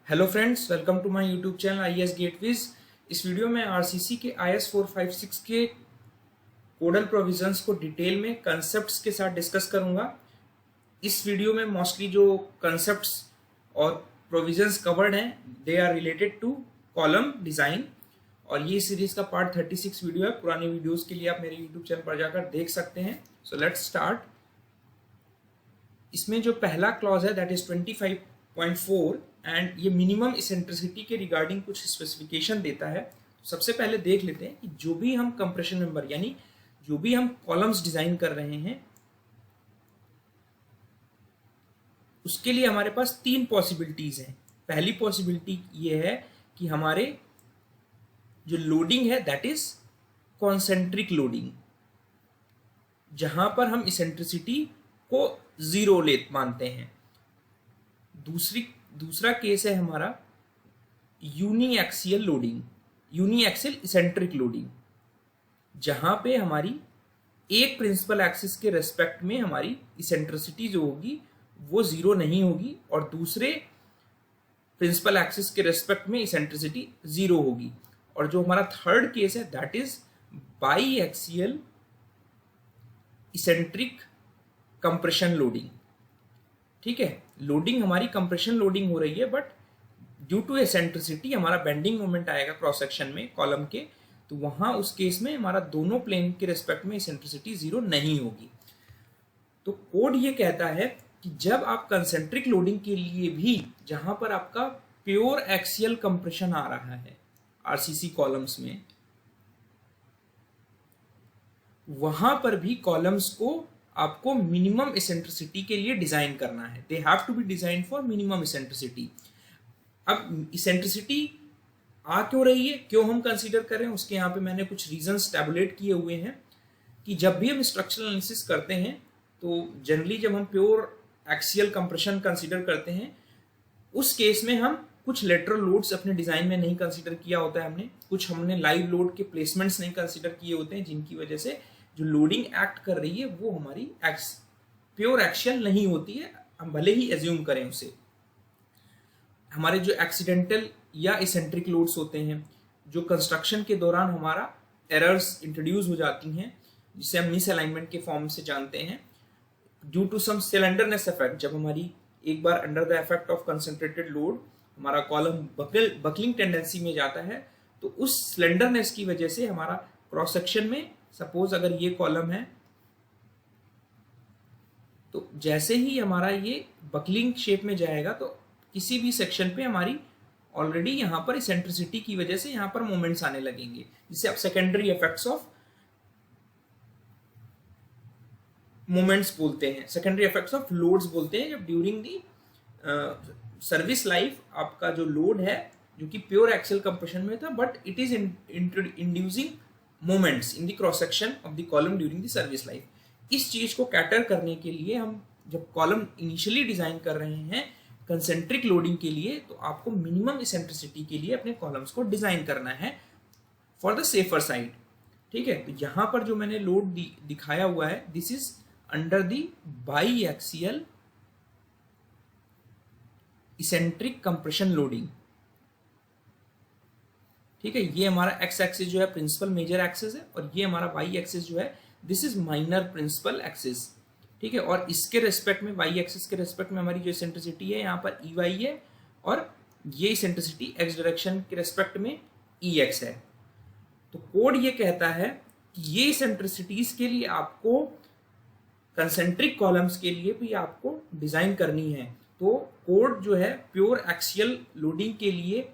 Hello friends, welcome to my YouTube channel IES-GATEWiz। इस वीडियो में आरसीसी के IS 456 के कोडल प्रोविजंस को डिटेल में कंसेप्ट्स के साथ डिस्कस करूंगा। इस वीडियो में मोस्टली जो कंसेप्ट्स और प्रोविजंस कवर्ड हैं they are related to column design, और ये सीरीज का पार्ट 36 वीडियो है। पुराने वीडियोस के लिए आप मेरे यूट्यूब चैनल पर जाकर देख सकते हैं। So let's start. इसमें जो पहला क्लॉज है दैट इज 25.4 एंड ये मिनिमम इसेंट्रिसिटी के रिगार्डिंग कुछ स्पेसिफिकेशन देता है। सबसे पहले देख लेते हैं कि जो भी हम कंप्रेशन मेंबर यानी जो भी हम कॉलम्स डिजाइन कर रहे हैं उसके लिए हमारे पास तीन पॉसिबिलिटीज हैं। पहली पॉसिबिलिटी ये है कि हमारे जो लोडिंग है दैट इज कॉन्सेंट्रिक लोडिंग, जहां पर हम इसेंट्रिसिटी को जीरो मानते हैं। दूसरा केस है हमारा uniaxial loading, uniaxial eccentric loading, जहां पे हमारी एक प्रिंसिपल एक्सिस के रेस्पेक्ट में हमारी इसेंट्रिसिटी जो होगी वो जीरो नहीं होगी और दूसरे प्रिंसिपल एक्सिस के रेस्पेक्ट में इसेंट्रिसिटी जीरो होगी। और जो हमारा थर्ड केस है that is by axial eccentric compression loading. ठीक है, लोडिंग हमारी कंप्रेशन लोडिंग हो रही है बट ड्यू टू एसेंट्रिसिटी हमारा बेंडिंग मोमेंट आएगा क्रॉस सेक्शन में कॉलम के, तो वहां उस केस में हमारा दोनों प्लेन के रेस्पेक्ट में एसेंट्रिसिटी जीरो नहीं होगी। तो कोड ये कहता है कि जब आप कंसेंट्रिक लोडिंग के लिए भी जहां पर आपका प्योर एक्सियल कंप्रेशन आ रहा है आरसीसी कॉलम्स में, वहां पर भी कॉलम्स को आपको मिनिमम इसेंट्रिसिटी के लिए डिजाइन करना है। They have to be design for minimum eccentricity. अब इसेंट्रिसिटी आ क्यों रही है, क्यों हम कंसीडर कर रहे हैं, उसके यहाँ पे मैंने कुछ रीजंस टैबुलेट किए हुए हैं कि जब भी हम स्ट्रक्चरल एनालिसिस करते हैं तो जनरली जब हम प्योर एक्सियल कंप्रेशन कंसीडर करते हैं उस केस में हम कुछ लेटरल लोड्स अपने डिजाइन में नहीं कंसीडर किया होता है हमने, कुछ हमने लाइव लोड के प्लेसमेंट्स नहीं कंसीडर किए होते हैं, जिनकी वजह से जो लोडिंग एक्ट कर रही है वो हमारी प्योर एक्सियल नहीं होती है, हम भले ही एज्यूम करें उसे। हमारे जो एक्सीडेंटल या इसेंट्रिक लोड्स होते हैं जो कंस्ट्रक्शन के दौरान हमारा एरर्स इंट्रोड्यूस हो जाती हैं, जिसे हम मिस अलाइनमेंट के फॉर्म से जानते हैं, due to some slenderness effect. जब हमारी एक बार under the effect of concentrated load हमारा कॉलम बकलिंग टेंडेंसी में जाता है, तो उस स्लेंडरनेस की वजह से हमारा क्रॉस सेक्शन में सपोज अगर ये कॉलम है तो जैसे ही हमारा ये बकलिंग शेप में जाएगा तो किसी भी सेक्शन पे हमारी ऑलरेडी यहां पर इसेंट्रिसिटी की वजह से यहां पर मोमेंट्स आने लगेंगे, जिसे आप सेकेंडरी इफेक्ट्स ऑफ मोमेंट्स बोलते हैं, सेकेंडरी इफेक्ट्स ऑफ लोड्स बोलते हैं। जब ड्यूरिंग दी सर्विस लाइफ आपका जो लोड है जो कि प्योर एक्सियल कंप्रेशन में था but it is inducing moments in the cross section of the column during the service life. इस चीज को कैटर करने के लिए हम जब कॉलम इनिशियली डिजाइन कर रहे हैं कंसेंट्रिक लोडिंग के लिए, तो आपको मिनिमम इसेंट्रिसिटी के लिए अपने कॉलम्स को डिजाइन करना है फॉर द सेफर साइड। ठीक है, तो यहां पर जो मैंने लोड दिखाया हुआ है this is under the by axial eccentric compression loading. ठीक है, ये हमारा एक्स एक्सिस जो है प्रिंसिपल मेजर एक्सिस है और ये हमारा वाई एक्सिस जो है this is minor principal axis. ठीक है, और इसके रेस्पेक्ट में वाई एक्सिस के रेस्पेक्ट में हमारी जो इसेंट्रिसिटी है यहाँ पर ई वाई है और ये इसेंट्रिसिटी एक्स डायरेक्शन के रेस्पेक्ट में ई एक्स है। तो कोड ये कहता है कि ये इसेंट्रिसिटीज के लिए आपको कंसेंट्रिक कॉलम्स के लिए भी आपको डिजाइन करनी है। तो कोड जो है प्योर एक्सियल लोडिंग के लिए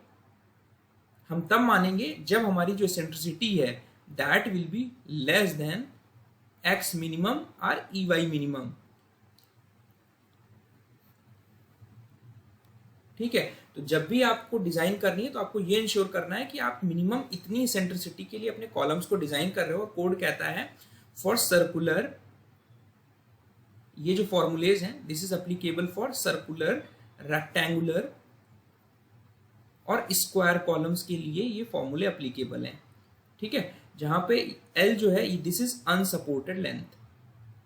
हम तब मानेंगे जब हमारी जो इसेंट्रिसिटी है that will be less than x minimum और ई वाई मिनिमम। ठीक है, तो जब भी आपको डिजाइन करनी है तो आपको ये इंश्योर करना है कि आप मिनिमम इतनी इसेंट्रिसिटी के लिए अपने कॉलम्स को डिजाइन कर रहे हो। कोड कहता है फॉर सर्कुलर, ये जो फॉर्मूलेज हैं this is applicable for circular, rectangular और स्क्वायर कॉलम्स के लिए ये फॉर्मूले एप्लीकेबल हैं। ठीक है, जहां पे L जो है दिस इज अनसपोर्टेड लेंथ।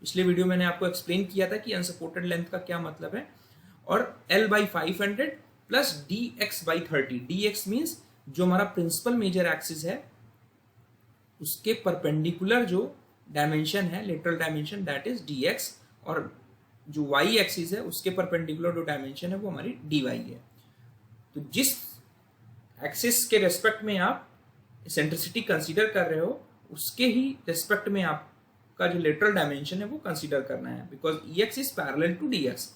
पिछले वीडियो मैंने आपको एक्सप्लेन किया था कि अनसपोर्टेड लेंथ का क्या मतलब है, और L/500 plus dx/30। dx means जो हमारा प्रिंसिपल मेजर एक्सिस है उसके परपेंडिकुलर जो डायमेंशन है, lateral dimension, that is dx, और जो y एक्सिस है उसके परपेंडिकुलर जो डायमेंशन है वो हमारी dy है। तो जिस एक्सिस के रेस्पेक्ट में आप एसेंट्रिसिटी कंसीडर कर रहे हो उसके ही रेस्पेक्ट में आपका जो लेटरल डायमेंशन है वो कंसीडर करना है, because ex is parallel to dx।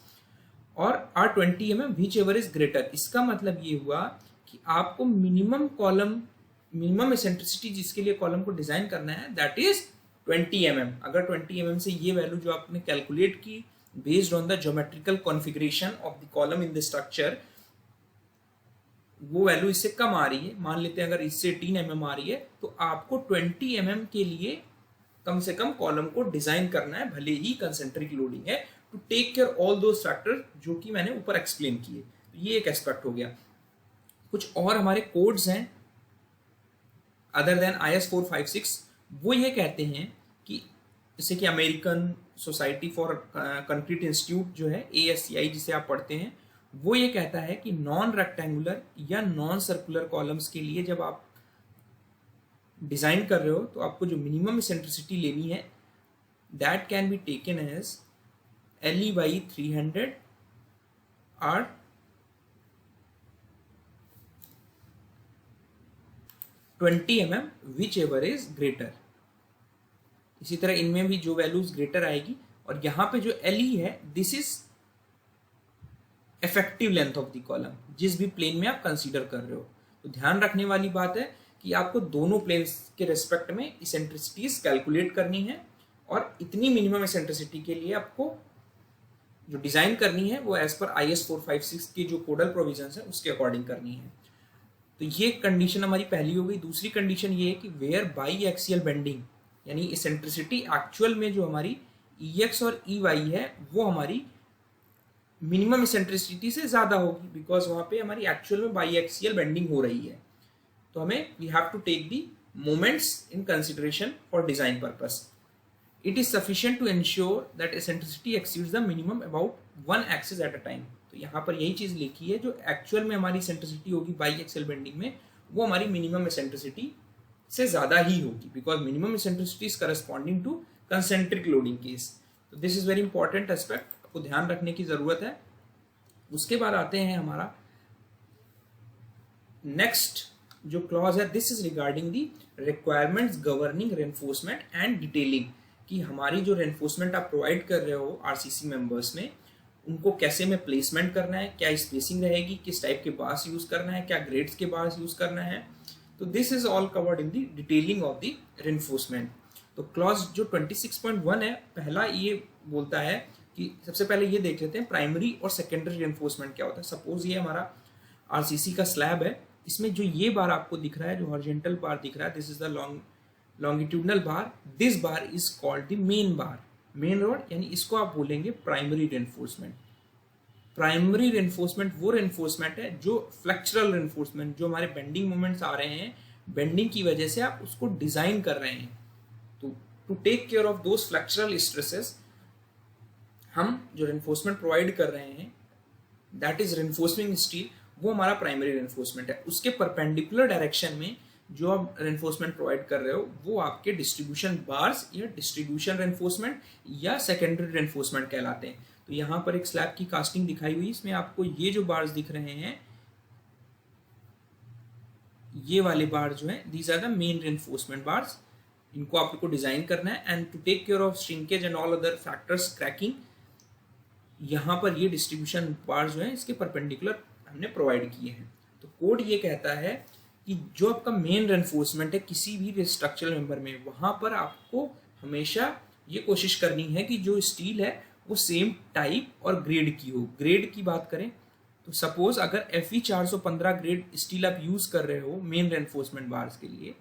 और R20 mm whichever is greater, इसका मतलब ये हुआ कि आपको मिनिमम एसेंट्रिसिटी जिसके लिए कॉलम को डिजाइन करना है दैट इज 20 mm। अगर 20 mm से ये वैल्यू जो आपने कैलकुलेट की based on the geometrical configuration of the column in the structure, वो वैल्यू इससे कम आ रही है, मान लेते हैं अगर इससे 18 mm आ रही है, तो आपको 20 mm के लिए कम से कम कॉलम को डिजाइन करना है, भले ही कंसेंट्रिक लोडिंग है, to take care all those factor जो कि मैंने ऊपर एक्सप्लेन किए। तो ये एक एस्पेक्ट हो गया। कुछ और हमारे कोड्स हैं अदर देन IS 456, वो ये कहते हैं कि जैसे कि American society for concrete institute जो है ASCI जिसे आप पढ़ते हैं, वो ये कहता है कि नॉन रेक्टेंगुलर या नॉन सर्कुलर कॉलम्स के लिए जब आप डिजाइन कर रहे हो तो आपको जो मिनिमम एसेंट्रिसिटी लेनी है that can be taken as LE/300 और 20 mm whichever is greater. इसी तरह इनमें भी जो वैल्यूज ग्रेटर आएगी, और यहां पे जो LE है this is effective length of the column, जिस भी प्लेन में आप कंसीडर कर रहे हो। तो ध्यान रखने वाली बात है कि आपको दोनों प्लेन्स के रेस्पेक्ट में इसेंट्रिसिटीज कैलकुलेट करनी है, और इतनी मिनिमम इसेंट्रिसिटी के लिए आपको जो डिजाइन करनी है वो एज पर IS 456 के जो कोडल प्रोविजंस है उसके अकॉर्डिंग करनी है। तो ये कंडीशन हमारी पहली हो गई। दूसरी कंडीशन ये है कि वेयर बाई एक्सियल बेंडिंग, यानी इसेंट्रिसिटी एक्चुअल में जो हमारी EX और EY है वो हमारी मिनिमम इसेंट्रिसिटी से ज्यादा होगी, बिकॉज वहां पे हमारी एक्चुअल में बाई एक्सियल बेंडिंग हो रही है। तो हमें we have to take the moments in consideration for design purpose. It is sufficient to ensure that eccentricity exceeds the minimum about one axis at a time. तो यहाँ पर यही चीज लिखी है, जो एक्चुअल में हमारी एसेंट्रिसिटी होगी बाई एक्सियल बेंडिंग में वो हमारी मिनिमम एसेंट्रिसिटी से ज्यादा ही होगी, because minimum eccentricity is corresponding to concentric loading case. तो this is very important aspect, आपको ध्यान रखने की जरूरत है। उसके बाद आते हैं हमारा नेक्स्ट जो क्लॉज है, this is regarding the requirements governing reinforcement and detailing, कि हमारी जो रेनफोर्समेंट आप प्रोवाइड कर रहे हो RCC मेंबर्स में उनको कैसे में प्लेसमेंट करना है, क्या स्पेसिंग रहेगी, किस टाइप के बार्स यूज करना है, क्या ग्रेड्स के बार्स यूज करना है। तो this is all covered in the detailing of the reinforcement. तो क्लॉज जो 26.1 है, पहला ये बोलता है कि सबसे पहले ये देख लेते हैं प्राइमरी और सेकेंडरी रेनफोर्समेंट क्या होता है। सपोज ये हमारा RCC का स्लैब है, इसमें जो ये बार आपको दिख रहा है, जो हॉरिजॉन्टल बार दिख रहा है, this is the longitudinal bar, this bar is called the main bar, main road, यानी इसको आप बोलेंगे प्राइमरी रेनफोर्समेंट। प्राइमरी रेनफोर्समेंट वो रेनफोर्समेंट है जो फ्लेक्चरल रेनफोर्समेंट, जो हमारे बेंडिंग मोमेंट्स आ रहे हैं, बेंडिंग की वजह से आप उसको डिजाइन कर रहे हैं, तो to take care of those flexural stresses हम जो रेनफोर्समेंट प्रोवाइड कर रहे हैं दैट इज रेनफोर्सिंग स्टील, वो हमारा प्राइमरी रेनफोर्समेंट है। उसके परपेंडिकुलर डायरेक्शन में जो आप रेनफोर्समेंट प्रोवाइड कर रहे हो वो आपके डिस्ट्रीब्यूशन बार्स या डिस्ट्रीब्यूशन रेनफोर्समेंट या सेकेंडरी रेनफोर्समेंट कहलाते हैं। तो यहाँ पर एक स्लैब की कास्टिंग दिखाई हुई, इसमें आपको ये जो बार्स दिख रहे हैं, ये वाले बार जो है these are the main reinforcement bars, इनको आपको डिजाइन करना है and to take care of shrinkage and all other factors cracking. यहाँ पर ये डिस्ट्रीब्यूशन बार्स जो है इसके परपेंडिकुलर हमने प्रोवाइड किए हैं। तो कोड ये कहता है कि जो आपका मेन रेनफोर्समेंट है किसी भी स्ट्रक्चरल मेंबर में, वहां पर आपको हमेशा ये कोशिश करनी है कि जो स्टील है वो सेम टाइप और ग्रेड की हो। ग्रेड की बात करें तो सपोज अगर FE 415 ग्रेड स्टील आप यूज कर रहे हो मेन रेनफोर्समेंट बार्स के लिए,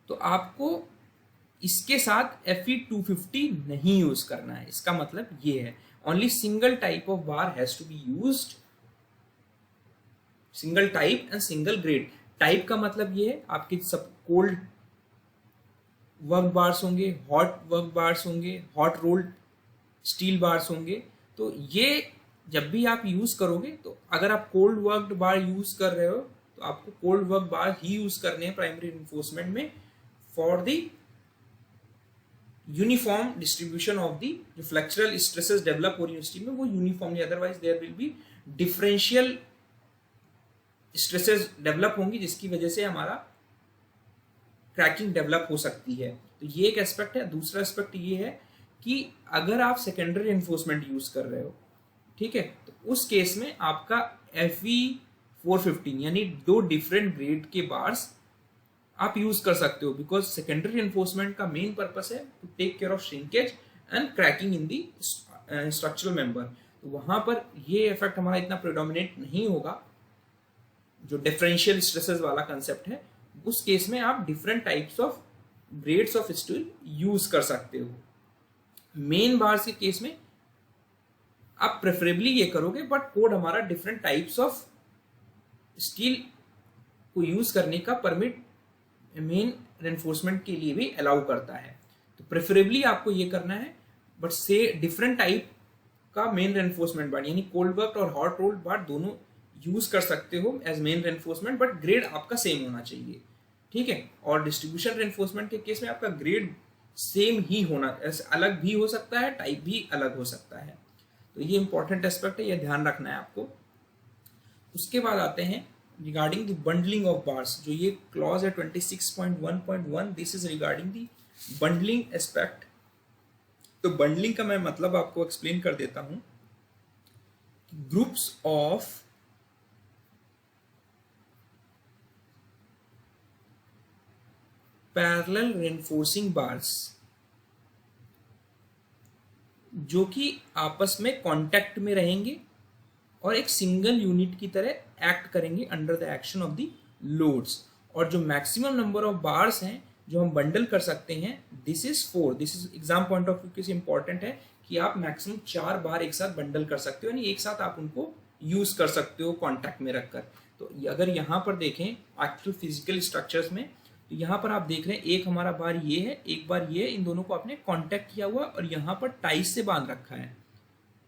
तो आपको इसके साथ FE 250 नहीं यूज करना है। इसका मतलब ये है only single type of bar has to be used, single type and single grade. Type का मतलब ये है आपके सब कोल्ड वर्क बार्स होंगे, हॉट वर्क बार्स होंगे, हॉट रोल्ड स्टील बार्स होंगे। तो ये जब भी आप यूज करोगे तो अगर आप कोल्ड वर्क्ड बार यूज कर रहे हो तो आपको कोल्ड वर्क बार ही यूज करने हैं प्राइमरी रिइंफोर्समेंट में for the uniform distribution of the जो फ्लेक्चरल स्ट्रेसेस डेवलप हो रही यूनिवर्सिटी में वो uniformly, otherwise there will be differential stresses develop होंगी जिसकी वजह से हमारा क्रैकिंग डेवलप हो सकती है। तो ये एक एस्पेक्ट है। दूसरा एस्पेक्ट ये है कि अगर आप सेकेंडरी एनफोर्समेंट यूज कर रहे हो, ठीक है, तो उस केस में आपका FE 415 यानी 2 डिफरेंट ग्रेड के बार्स आप यूज कर सकते हो, बिकॉज सेकेंडरी एनफोर्समेंट का मेन पर्पस है to take care of shrinkage and cracking in the structural member. तो वहां पर ये इफेक्ट हमारा इतना प्रेडोमिनेट नहीं होगा जो डिफरेंशियल स्ट्रेसेस वाला कंसेप्ट है। उस केस में आप different types of grades of steel use कर सकते हो। मेन बार्स के केस में आप प्रेफरेबली ये करोगे, बट कोड हमारा डिफरेंट टाइप्स ऑफ स्टील को यूज करने का परमिट मेन रेनफोर्समेंट के लिए भी अलाउ करता है। तो प्रेफरेबली आपको ये करना है, बट से डिफरेंट टाइप का मेन रेनफोर्समेंट बार यानी कोल्ड वर्क और हॉट रोल्ड बार दोनों यूज कर सकते हो as main reinforcement, but grade आपका सेम होना चाहिए, ठीक है। और डिस्ट्रीब्यूशन रेनफोर्समेंट के केस में आपका ग्रेड सेम ही होना, अलग भी हो सकता है, टाइप भी अलग हो सकता है। तो ये इंपॉर्टेंट एस्पेक्ट है, ये ध्यान रखना है आपको। उसके बाद आते हैं regarding the bundling of bars, जो ये क्लॉज है 26.1.1, this is regarding the bundling aspect. तो बंडलिंग का मैं मतलब आपको एक्सप्लेन कर देता हूं। Groups of parallel reinforcing bars जो कि आपस में कांटेक्ट में रहेंगे और एक सिंगल यूनिट की तरह एक्ट करेंगे under the action of the loads. और जो मैक्सिमम नंबर ऑफ बार्स हैं जो हम बंडल कर सकते हैं, this is 4। This is exam point of view से इंपॉर्टेंट है कि आप मैक्सिमम 4 बार एक साथ बंडल कर सकते हो, यानी एक साथ आप उनको यूज कर सकते हो कॉन्टैक्ट में रखकर। तो अगर यहाँ पर देखें एक्चुअल फिजिकल स्ट्रक्चर्स में, तो यहाँ पर आप देख रहे हैं एक हमारा बार ये है, एक बार ये, इन दोनों को आपने कॉन्टैक्ट किया हुआ और यहाँ पर टाइस से बांध रखा है,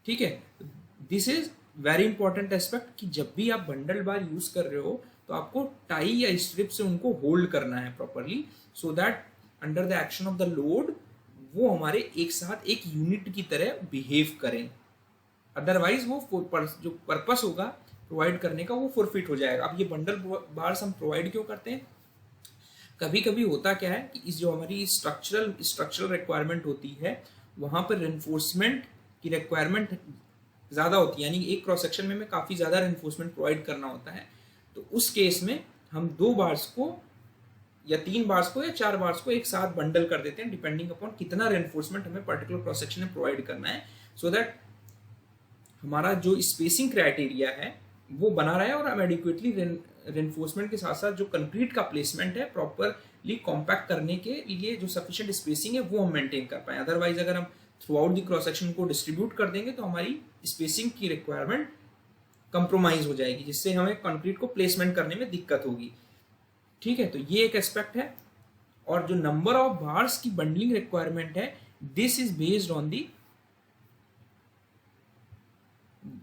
ठीक है। This is very important aspect कि जब भी आप बंडल बार यूज कर रहे हो तो आपको टाई या स्ट्रिप से उनको होल्ड करना है properly, so that under the action of the load वो हमारे एक साथ एक यूनिट की तरह बिहेव करें। अदरवाइज वो जो पर्पस होगा प्रोवाइड करने का वो फॉरफिट हो जाएगा। अब ये बंडल बार्स हम प्रोवाइड क्यों करते हैं? कभी कभी होता क्या है कि इस जो हमारी स्ट्रक्चरल रिक्वायरमेंट होती है वहां पर रेनफोर्समेंट की रिक्वायरमेंट ज्यादा होती है, यानी एक क्रॉस सेक्शन में हमें काफी ज्यादा रेनफोर्समेंट प्रोवाइड करना होता है। तो उस केस में हम 2 बार्स को या 3 बार्स को या 4 बार्स को एक साथ बंडल कर देते हैं, डिपेंडिंग अपॉन कितना रेनफोर्समेंट हमें पर्टिकुलर क्रॉस सेक्शन में प्रोवाइड करना है, सो दैट हमारा जो स्पेसिंग क्राइटेरिया है वो बना रहे और हम एडिक्वेटली रेनफोर्समेंट के साथ साथ जो कंक्रीट का प्लेसमेंट है प्रॉपरली कॉम्पैक्ट करने के लिए जो सफिशिएंट स्पेसिंग है वो हम मेंटेन कर पाए। अदरवाइज अगर हम through out the cross section को डिस्ट्रीब्यूट कर देंगे तो हमारी स्पेसिंग की रिक्वायरमेंट कंप्रोमाइज हो जाएगी, जिससे हमें कंक्रीट को प्लेसमेंट करने में दिक्कत होगी, ठीक है। तो ये एक एस्पेक्ट है। और जो नंबर ऑफ बार्स की बंडलिंग रिक्वायरमेंट है, this is based on the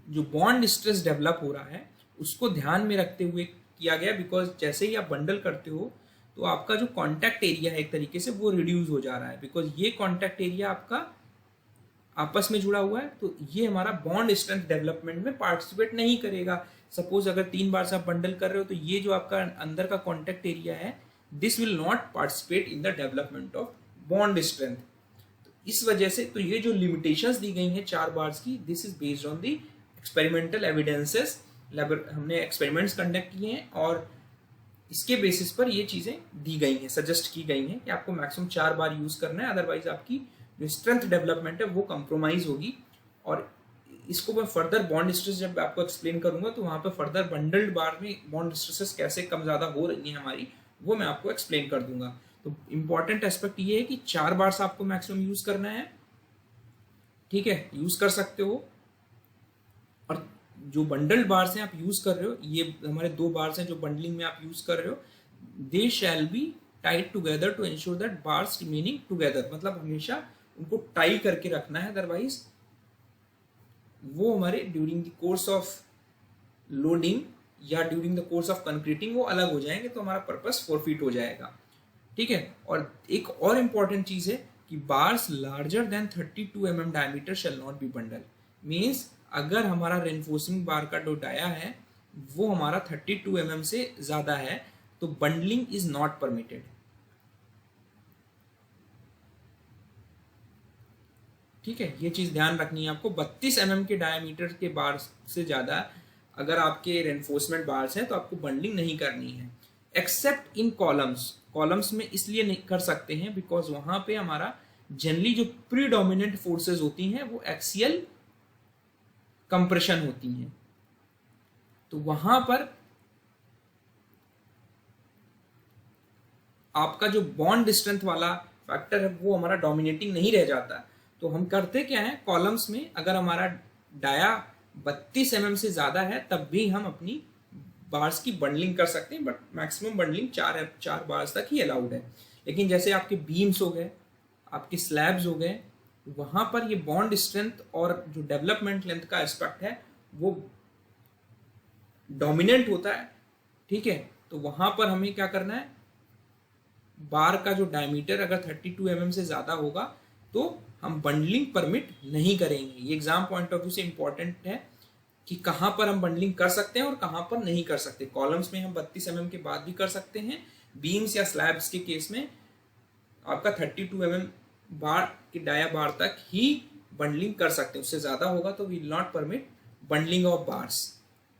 जो बॉन्ड स्ट्रेस डेवलप हो रहा है उसको ध्यान में रखते हुए किया गया, बिकॉज जैसे ही आप बंडल करते हो तो आपका जो कॉन्टैक्ट एरिया है एक तरीके से वो रिड्यूस हो जा रहा है, बिकॉज ये कॉन्टैक्ट एरिया आपका आपस में जुड़ा हुआ है, तो ये हमारा बॉन्ड स्ट्रेंथ डेवलपमेंट में पार्टिसिपेट नहीं करेगा। सपोज अगर 3 बार से आप बंडल कर रहे हो तो ये जो आपका अंदर का कॉन्टैक्ट एरिया है, this will not participate in the development of bond strength. तो इस वजह से तो ये जो लिमिटेशंस दी गई हैं 4 बार्स की, this is based on the experimental evidences. हमने एक्सपेरिमेंट्स कंडक्ट किए हैं और इसके बेसिस पर ये चीजें दी गई हैं, सजेस्ट की गई हैं कि आपको मैक्सिमम 4 बार यूज करना है, अदरवाइज आपकी जो स्ट्रेंथ डेवलपमेंट है वो कंप्रोमाइज होगी। और इसको मैं फर्दर बॉन्ड स्ट्रेस जब आपको एक्सप्लेन करूंगा तो वहां पर फर्दर बंडल्ड बार में बॉन्ड स्ट्रेसेस कैसे कम ज्यादा हो रही है हमारी, वो मैं आपको एक्सप्लेन कर दूंगा। तो इंपॉर्टेंट एस्पेक्ट ये है कि 4 बार से आपको मैक्सिमम यूज करना है, ठीक है, यूज कर सकते हो। और जो बंडल्ड बार्स हैं आप यूज कर रहे हो, ये हमारे 2 बार्स हैं जो बंडलिंग में आप यूज कर रहे हो, they shall be tied together to ensure that bars remaining together, मतलब हमेशा उनको टाई करके रखना है, अदरवाइज वो हमारे during the course of loading या during the course of concreting वो अलग हो जाएंगे, तो हमारा पर्पस फॉरफिट हो जाएगा। ठीक है। और एक और इम्पॉर्टेंट चीज है कि bars larger than 32 mm diameter shall not be bundle. Means अगर हमारा रेनफोर्सिंग बार का जो डाया है वो हमारा 32 mm से ज्यादा है तो बंडलिंग इज नॉट परमिटेड। ठीक है, ये चीज ध्यान रखनी है आपको। 32 mm के डायमीटर के बार से ज्यादा अगर आपके रेनफोर्समेंट बार्स हैं तो आपको बंडलिंग नहीं करनी है, एक्सेप्ट इन कॉलम्स। कॉलम्स में इसलिए नहीं कर सकते हैं बिकॉज वहां पे हमारा जनरली जो प्रीडोमिनेंट फोर्सेस होती हैं वो एक्सियल कंप्रेशन होती हैं, तो वहां पर आपका जो बॉन्ड स्ट्रेंथ वाला फैक्टर है वो हमारा डोमिनेटिंग नहीं रह जाता। तो हम करते क्या है, कॉलम्स में अगर हमारा डाया 32 mm से ज्यादा है तब भी हम अपनी बार्स की बंडलिंग कर सकते हैं, बट मैक्सिमम बंडलिंग 4 बार्स तक ही अलाउड है। लेकिन जैसे आपके बीम्स हो गए, आपके स्लैब्स हो गए, वहां पर ये बॉन्ड स्ट्रेंथ और जो डेवलपमेंट लेंथ का एस्पेक्ट है वो डोमिनेंट होता है। ठीक है, तो वहां पर हमें क्या करना है, बार का जो डायमीटर अगर 32 mm से ज्यादा होगा तो हम बंडलिंग परमिट नहीं करेंगे। ये एग्जाम पॉइंट ऑफ व्यू से इंपॉर्टेंट है कि कहां पर हम बंडलिंग कर सकते हैं और कहां पर नहीं कर सकते। कॉलम्स में हम 32 mm के बाद भी कर सकते हैं, बीम्स या स्लैब्स के केस में आपका 32 mm बार के डाया बार तक ही बंडलिंग कर सकते हैं, उससे ज्यादा होगा तो we will not permit bundling of bars.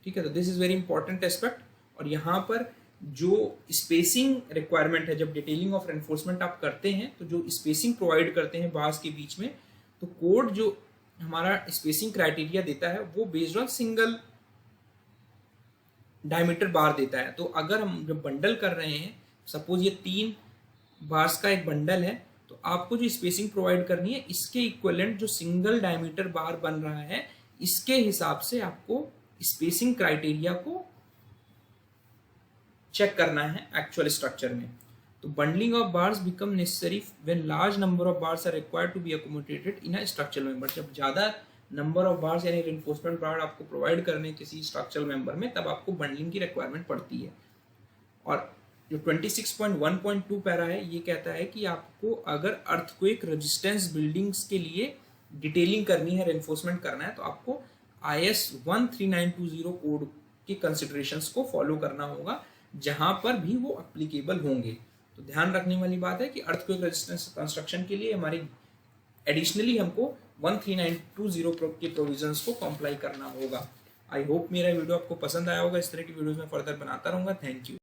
ठीक है, तो this is very important aspect. और यहाँ पर जो स्पेसिंग रिक्वायरमेंट है, जब डिटेलिंग ऑफ रेनफोर्समेंट आप करते हैं तो जो स्पेसिंग प्रोवाइड करते हैं बार्स के बीच में, तो कोड जो हमारा स्पेसिंग क्राइटेरिया देता है वो बेस्ड ऑन सिंगल डायमीटर बार देता है। तो अगर हम जब बंडल कर रहे हैं, सपोज ये 3 बार्स का एक बंडल है, तो आपको जो स्पेसिंग प्रोवाइड करनी है इसके इक्विवेलेंट जो सिंगल डायमीटर बार बन रहा है इसके हिसाब से आपको स्पेसिंग क्राइटेरिया को चेक करना है एक्चुअल स्ट्रक्चर में। तो bundling of bars become necessary when large number of bars are required to be accommodated in a structural member. जब ज्यादा नंबर ऑफ बार्स यानी रेनफोर्समेंट बार आपको प्रोवाइड करने किसी स्ट्रक्चरल मेंबर में, तब आपको बंडलिंग की रिक्वायरमेंट पड़ती है। और जो 26.1.2 पैरा है ये कहता है कि आपको अगर अर्थक्वेक रेजिस्टेंस बिल्डिंग्स के लिए डिटेलिंग करनी है, रेनफोर्समेंट करना है, तो आपको IS 13920 कोड के कंसिडरेशंस को फॉलो करना होगा जहां पर भी वो एप्लीकेबल होंगे। तो ध्यान रखने वाली बात है कि अर्थक्वेक रेजिस्टेंस कंस्ट्रक्शन के लिए हमारी एडिशनली हमको 13920 के प्रोविजंस को कंप्लाई करना होगा। आई होप मेरा वीडियो आपको पसंद आया होगा। इस तरह की वीडियोस में फर्दर बनाता रहूंगा। Thank you.